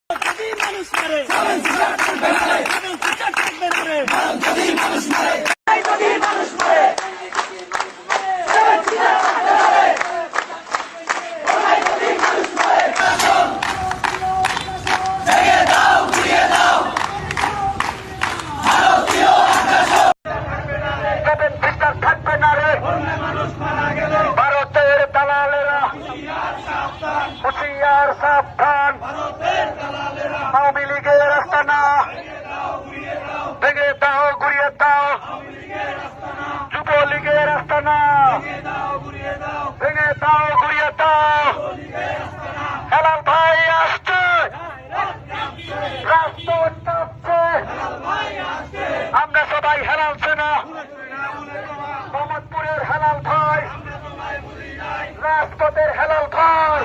মানুষ মারে মানুষ মারে ভারতের দালালেরা হুঁশিয়ার সাবধান, আওয়ামী লীগের আস্তানা ভেঙে দাও গুড়িয়ে দাও, যুবলীগের আস্তানা ভেঙে দাও গুড়িয়ে দাও। হেলাল ভাই আসছে, রাজপথ কাঁপছে, আমরা সবাই হেলাল সেনা, মোহাম্মদপুরের হেলাল ভাই, রাজপথের হেলাল ভাই।